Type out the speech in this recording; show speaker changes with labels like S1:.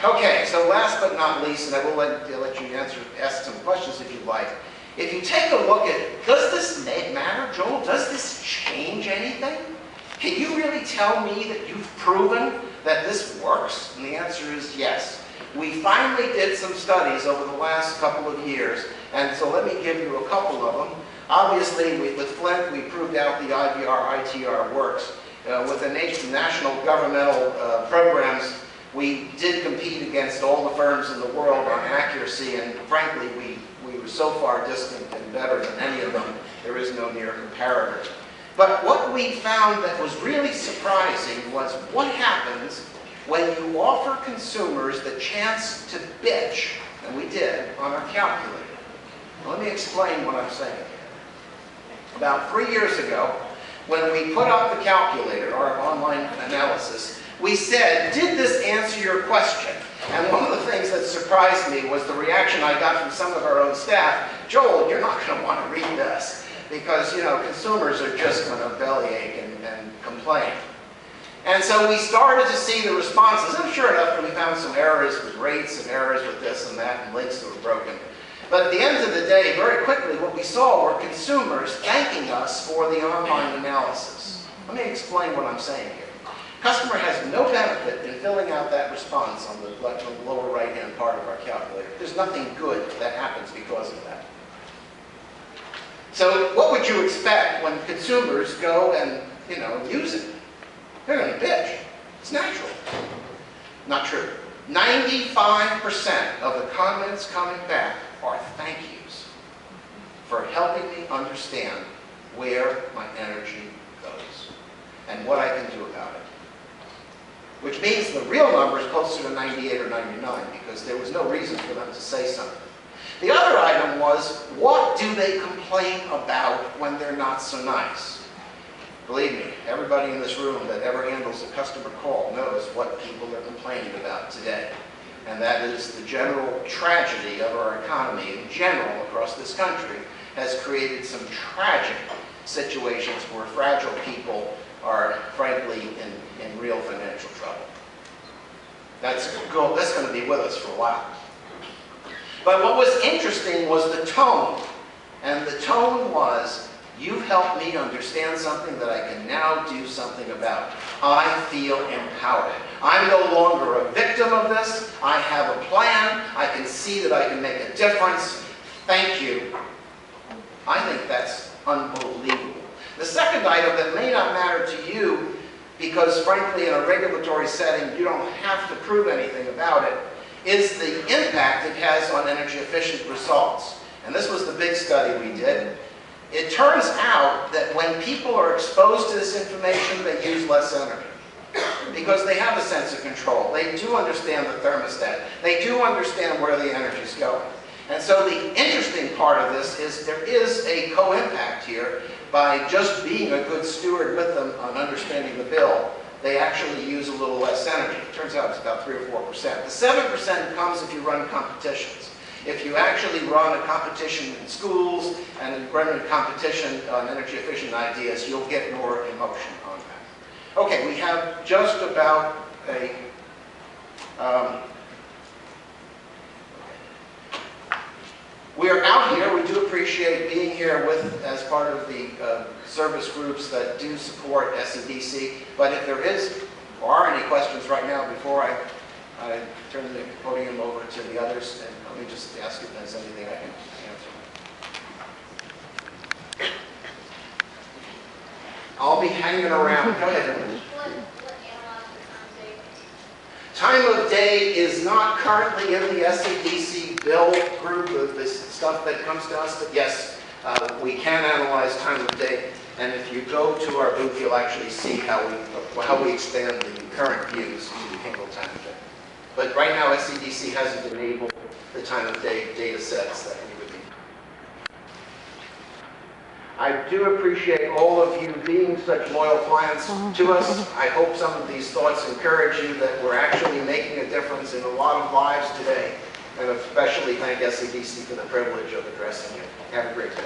S1: Okay, so last but not least, and I will let you ask some questions if you'd like. If you take a look at, does this matter, Joel? Does this change anything? Can you really tell me that you've proven that this works? And the answer is yes. We finally did some studies over the last couple of years, and so let me give you a couple of them. Obviously, with Flint, we proved out the IVR, ITR works. With the national governmental programs, we did compete against all the firms in the world on accuracy, and frankly, we were so far distant and better than any of them, there is no near comparator. But what we found that was really surprising was what happens when you offer consumers the chance to bitch, and we did, on our calculator. Now, let me explain what I'm saying. About 3 years ago, when we put up the calculator, our online analysis, we said, did this answer your question? And one of the things that surprised me was the reaction I got from some of our own staff. Joel, you're not going to want to read this because, you know, consumers are just going to bellyache and complain. And so we started to see the responses, and sure enough, we found some errors with rates and errors with this and that and links that were broken. But at the end of the day, very quickly, what we saw were consumers thanking us for the online analysis. Let me explain what I'm saying here. Customer has no benefit in filling out that response on the lower right-hand part of our calculator. There's nothing good that happens because of that. So what would you expect when consumers go and, you know, use it? They're going to bitch. It's natural. Not true. 95% of the comments coming back are thank yous for helping me understand where my energy goes and what I can do about it. Which means the real number is closer to 98 or 99 because there was no reason for them to say something. The other item was, what do they complain about when they're not so nice? Believe me, everybody in this room that ever handles a customer call knows what people are complaining about today. And that is the general tragedy of our economy in general across this country has created some tragic situations where fragile people are, frankly, in real financial trouble. That's going to be with us for a while. But what was interesting was the tone. And the tone was, you've helped me understand something that I can now do something about. I feel empowered. I'm no longer a victim of this. I have a plan. I can see that I can make a difference. Thank you. I think that's unbelievable. The second item that may not matter to you, because frankly in a regulatory setting you don't have to prove anything about it, is the impact it has on energy efficient results. And this was the big study we did. It turns out that when people are exposed to this information, they use less energy because they have a sense of control. They do understand the thermostat. They do understand where the energy is going. And so the interesting part of this is there is a co-impact here. By just being a good steward with them on understanding the bill, they actually use a little less energy. It turns out it's about 3 or 4%. The 7% comes if you run competitions. If you actually run a competition in schools and run a competition on energy efficient ideas, you'll get more emotion on that. Okay, we have just about a we're out here. We do appreciate being here with, as part of the service groups that do support SEDC. But if there is or are any questions right now, before I turn the podium over to the others, and let me just ask if there's anything I can answer. I'll be hanging around. Go ahead, Emily. Time of day is not currently in the SEDC bill group of this stuff that comes to us, but yes, we can analyze time of day. And if you go to our booth, you'll actually see how we expand the current views to handle time of day. But right now, SEDC hasn't enabled the time of day data sets that we would need. I do appreciate all of you being such loyal clients to us. I hope some of these thoughts encourage you that we're actually making a difference in a lot of lives today. And especially thank SEDC for the privilege of addressing you. Have a great day.